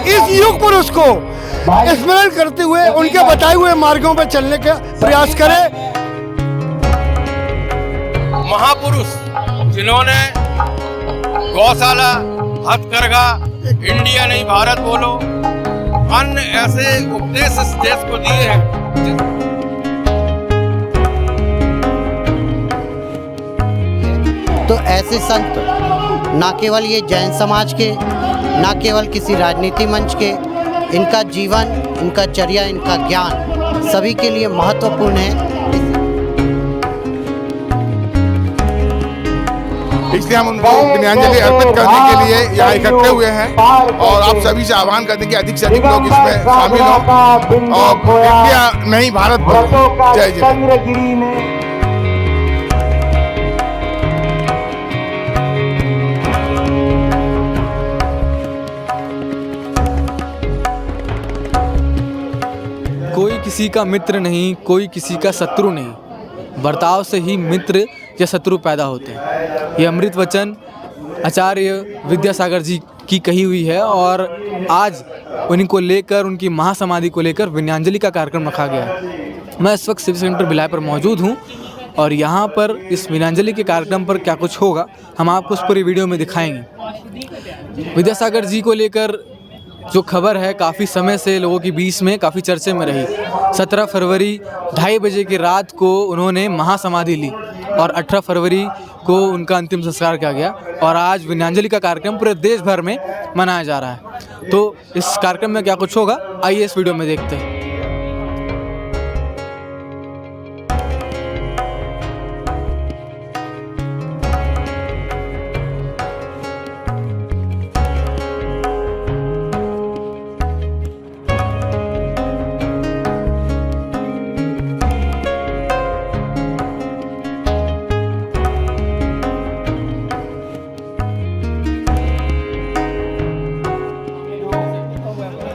इस युग पुरुष को स्मरण करते हुए उनके बताए हुए मार्गों पर चलने का प्रयास करें। महापुरुष जिन्होंने गौशाला, हथकरघा, इंडिया नहीं भारत बोलो, अन्य ऐसे उपदेश इस देश को दिए हैं। तो ऐसे संत ना केवल ये जैन समाज के, ना केवल किसी राजनीति मंच के, इनका जीवन, इनका चर्या, इनका ज्ञान सभी के लिए महत्वपूर्ण है। इसलिए हम उनको विनयाञ्जलि अर्पित करने के लिए यहाँ इकट्ठे हुए हैं और आप सभी से आह्वान करते हैं कि अधिक से अधिक लोग इसमें शामिल हों और इंडिया नहीं भारत बोलो। जय जय। कोई किसी का मित्र नहीं, कोई किसी का शत्रु नहीं, बर्ताव से ही मित्र या शत्रु पैदा होते हैं। ये अमृत वचन आचार्य विद्यासागर जी की कही हुई है और आज उन्हीं को लेकर, उनकी महासमाधि को लेकर विनयाञ्जलि का कार्यक्रम रखा गया है। मैं इस वक्त सिविक सेंटर भिलाई पर मौजूद हूँ और यहाँ पर इस विनयाञ्जलि के कार्यक्रम पर क्या कुछ होगा हम आपको उस पूरी वीडियो में दिखाएंगे। विद्यासागर जी को लेकर जो खबर है काफ़ी समय से लोगों के बीच में काफ़ी चर्चे में रही। 17 फरवरी 2:30 बजे की रात को उन्होंने महासमाधि ली और 18 फरवरी को उनका अंतिम संस्कार किया गया और आज विनयाञ्जलि का कार्यक्रम पूरे देश भर में मनाया जा रहा है। तो इस कार्यक्रम में क्या कुछ होगा, आइए इस वीडियो में देखते हैं।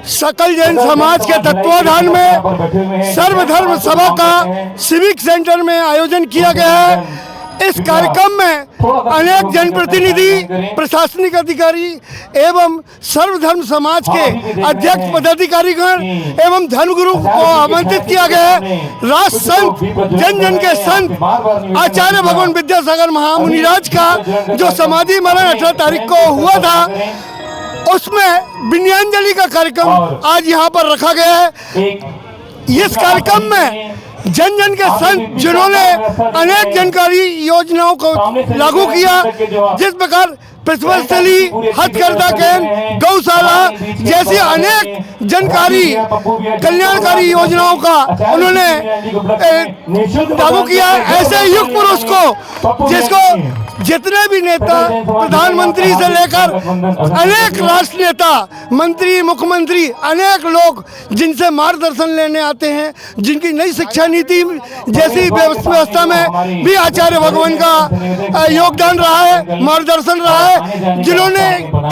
सकल जैन समाज के तत्वाधान में सर्वधर्म सभा का सिविक सेंटर में आयोजन किया गया है। इस कार्यक्रम में अनेक जनप्रतिनिधि, प्रशासनिक अधिकारी एवं सर्वधर्म समाज के अध्यक्ष पदाधिकारीगण एवं धर्मगुरु को आमंत्रित किया गया है। राष्ट्र संत, जन जन के संत आचार्य भगवान विद्यासागर महामुनिराज का जो समाधि मरण 18 तारीख को हुआ था, उसमें विनयाञ्जलि का कार्यक्रम आज यहाँ पर रखा गया है। इस कार्यक्रम में जन जन के संत जिन्होंने अनेक जानकारी योजनाओं को लागू किया, जिस प्रकार प्रसवस्थली, हथकरघा केंद्र, गौशाला जैसी अनेक जानकारी कल्याणकारी योजनाओं का उन्होंने लागू किया। ऐसे युग पुरुष को, जिसको जितने भी नेता, प्रधानमंत्री से लेकर अनेक राष्ट्र नेता, मंत्री, मुख्यमंत्री, अनेक लोग जिनसे मार्गदर्शन लेने आते हैं, जिनकी नई शिक्षा नीति जैसी व्यवस्था में भी आचार्य भगवान का योगदान रहा है, मार्गदर्शन रहा है, जिन्होंने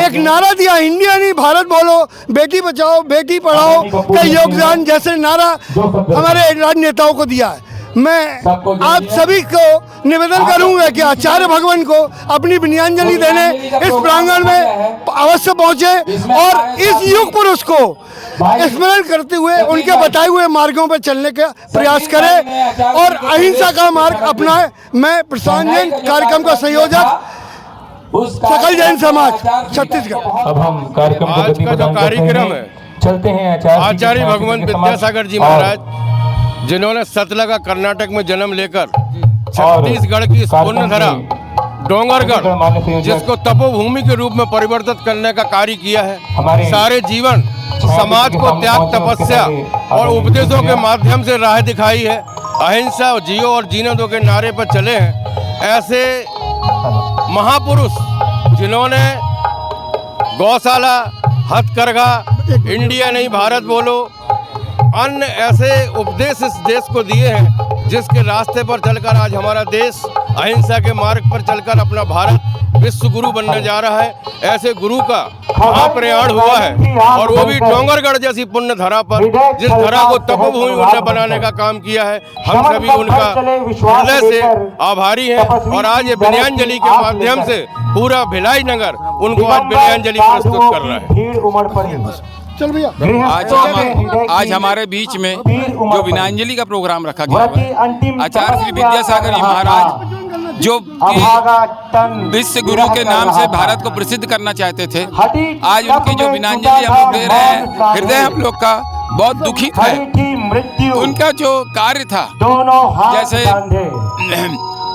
एक नारा दिया, इंडिया नहीं भारत बोलो, बेटी बचाओ बेटी पढ़ाओ का योगदान जैसे नारा हमारे राजनेताओं को दिया है। मैं आप सभी को निवेदन करूंगा कि आचार्य भगवान को अपनी विनयाञ्जलि देने इस प्रांगण में अवश्य पहुंचे और इस युग पुरुष को स्मरण करते हुए उनके बताए हुए मार्गों पर चलने का प्रयास करें और अहिंसा का मार्ग अपनाएं। मैं प्रशांत जैन, कार्यक्रम का संयोजक, सकल जैन समाज, छत्तीसगढ़। अब हम कार्यक्रम आज का जो कार्यक्रम है, चलते हैं आचार्य भगवान विद्यासागर जी महाराज जिन्होंने सतलगा कर्नाटक में जन्म लेकर छत्तीसगढ़ की पुण्यधरा डोंगरगढ़, जिसको तपोभूमि के रूप में परिवर्तित करने का कार्य किया है, सारे जीवन समाज को त्याग, तपस्या और उपदेशों के माध्यम से राह दिखाई है। अहिंसा जियो और जीने दो के नारे पर चले हैं। ऐसे महापुरुष जिन्होंने गौशाला, हथकरघा, इंडिया नहीं भारत बोलो, अन्य ऐसे उपदेश इस देश को दिए हैं, जिसके रास्ते पर चलकर आज हमारा देश अहिंसा के मार्ग पर चलकर अपना भारत विश्व गुरु बनने जा रहा है, ऐसे गुरु का महाप्रयाण हुआ है और वो भी डोंगरगढ़ जैसी पुण्य धरा पर, जिस धरा को तपोभूमि उन्होंने बनाने का काम किया है। हम सभी उनका हृदय से आभारी हैं और आज ये विनयांजलि के माध्यम से पूरा भिलाई नगर उनको आज विनयांजलि प्रस्तुत कर रहा है। चल भैया। आज हमारे बीच में जो विनयांजलि का प्रोग्राम रखा गया है, आचार्य श्री विद्यासागर जी महाराज जो विश्व गुरु के नाम से भारत को प्रसिद्ध करना चाहते थे, आज उनकी जो विनयांजलि हम लोग दे रहे हैं, हृदय हम लोग का बहुत दुखित है। उनका जो कार्य था, जैसे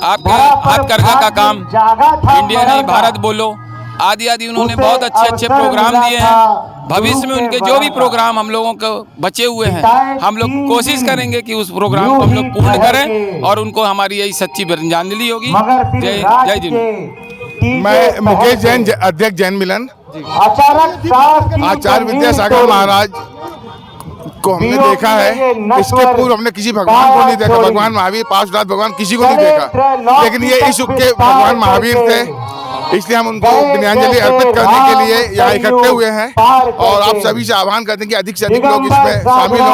आपका हथकरघा का काम, इंडिया नहीं भारत बोलो आदि आदि, उन्होंने बहुत अच्छे प्रोग्राम दिए हैं। भविष्य में उनके जो भी प्रोग्राम हम लोगों को बचे हुए हैं, हम लोग कोशिश करेंगे कि उस प्रोग्राम को हम लोग पूर्ण करें और उनको हमारी यही सच्ची श्रद्धांजलि होगी। जय जय जी। मैं मुकेश जैन, अध्यक्ष जैन मिलन। आचार्य विद्यासागर महाराज को हमने देखा है, इसके पूर्व हमने किसी भगवान को नहीं देखा। भगवान महावीर, पार्षद भगवान, किसी को नहीं देखा, लेकिन ये इस युग के भगवान महावीर थे, इसलिए हम उनको विनयांजलि अर्पित करने के लिए यहाँ इकट्ठे हुए हैं। और आप सभी से आह्वान करते हैं कि अधिक से अधिक लोग इसमें शामिल हों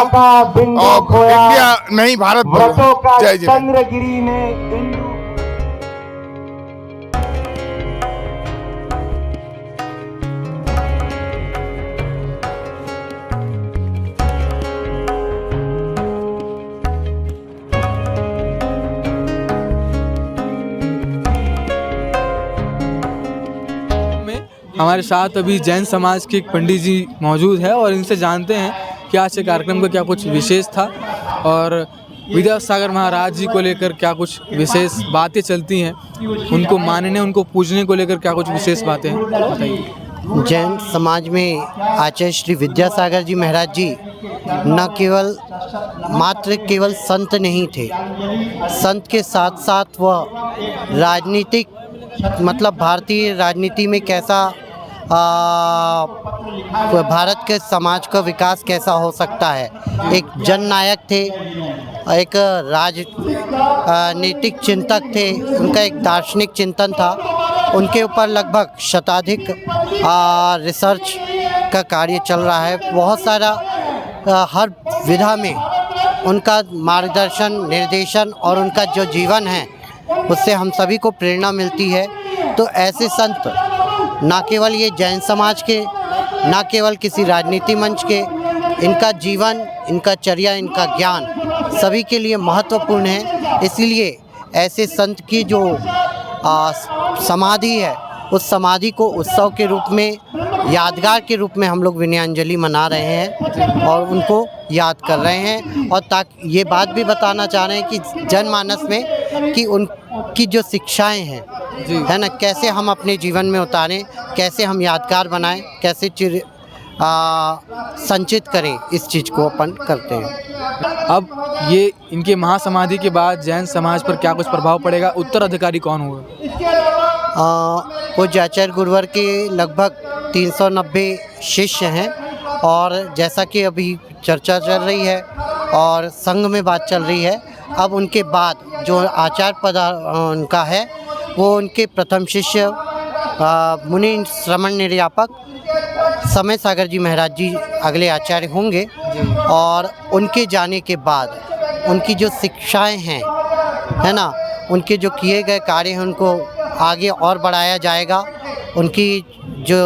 और इंडिया नहीं भारत बोलो। जय जय। हमारे साथ अभी जैन समाज के एक पंडित जी मौजूद है और इनसे जानते हैं कि आज के कार्यक्रम का क्या कुछ विशेष था और विद्यासागर महाराज जी को लेकर क्या कुछ विशेष बातें चलती हैं, उनको मानने उनको पूजने को लेकर क्या कुछ विशेष बातें हैं, बताइए। जैन समाज में आचार्य श्री विद्यासागर जी महाराज जी न केवल संत नहीं थे, संत के साथ साथ वह राजनीतिक, मतलब भारतीय राजनीति में कैसा भारत के समाज का विकास कैसा हो सकता है, एक जननायक थे, एक राजनीतिक चिंतक थे, उनका एक दार्शनिक चिंतन था, उनके ऊपर लगभग शताधिक रिसर्च का कार्य चल रहा है। बहुत सारा हर विधा में उनका मार्गदर्शन, निर्देशन और उनका जो जीवन है उससे हम सभी को प्रेरणा मिलती है। तो ऐसे संत ना केवल ये जैन समाज के, ना केवल किसी राजनीति मंच के, इनका जीवन, इनका चर्या, इनका ज्ञान सभी के लिए महत्वपूर्ण है। इसलिए ऐसे संत की जो समाधि है, उस समाधि को उत्सव के रूप में, यादगार के रूप में हम लोग विनयांजलि मना रहे हैं और उनको याद कर रहे हैं। और ताकि ये बात भी बताना चाह रहे हैं कि जनमानस में कि उनकी जो शिक्षाएं हैं, है ना, कैसे हम अपने जीवन में उतारें, कैसे हम यादगार बनाएं, कैसे संचित करें, इस चीज़ को अपन करते हैं। अब ये इनके महासमाधि के बाद जैन समाज पर क्या कुछ प्रभाव पड़ेगा, उत्तराधिकारी कौन होगा? पूज्य आचार्य गुरुवर के लगभग 390 शिष्य हैं और जैसा कि अभी चर्चा चल रही है और संघ में बात चल रही है, अब उनके बाद जो आचार्य पद उनका है वो उनके प्रथम शिष्य मुनि श्रमण निर्यापक समय सागर जी महाराज जी अगले आचार्य होंगे। और उनके जाने के बाद उनकी जो शिक्षाएं हैं, है ना, उनके जो किए गए कार्य हैं उनको आगे और बढ़ाया जाएगा। उनकी जो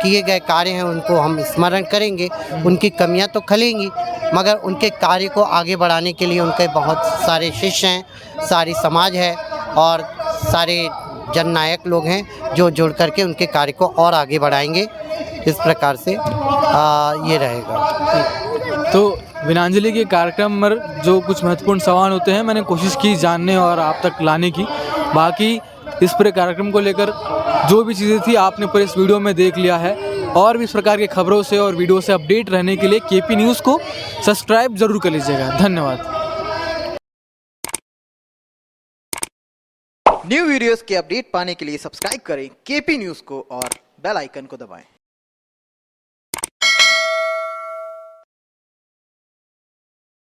किए गए कार्य हैं उनको हम स्मरण करेंगे। उनकी कमियां तो खलेंगी, मगर उनके कार्य को आगे बढ़ाने के लिए उनके बहुत सारे शिष्य हैं, सारी समाज है और सारे जननायक लोग हैं जो जुड़ करके उनके कार्य को और आगे बढ़ाएंगे। इस प्रकार से ये रहेगा। तो विनयांजलि के कार्यक्रम में जो कुछ महत्वपूर्ण सवाल होते हैं मैंने कोशिश की जानने और आप तक लाने की। बाकी इस पूरे कार्यक्रम को लेकर जो भी चीज़ें थी आपने पूरे इस वीडियो में देख लिया है। और भी इस प्रकार के खबरों से और वीडियो से अपडेट रहने के लिए केपी न्यूज़ को सब्सक्राइब ज़रूर कर लीजिएगा। धन्यवाद। न्यू वीडियोस के अपडेट पाने के लिए सब्सक्राइब करें केपी न्यूज़ को और बेल आइकन को दबाएं।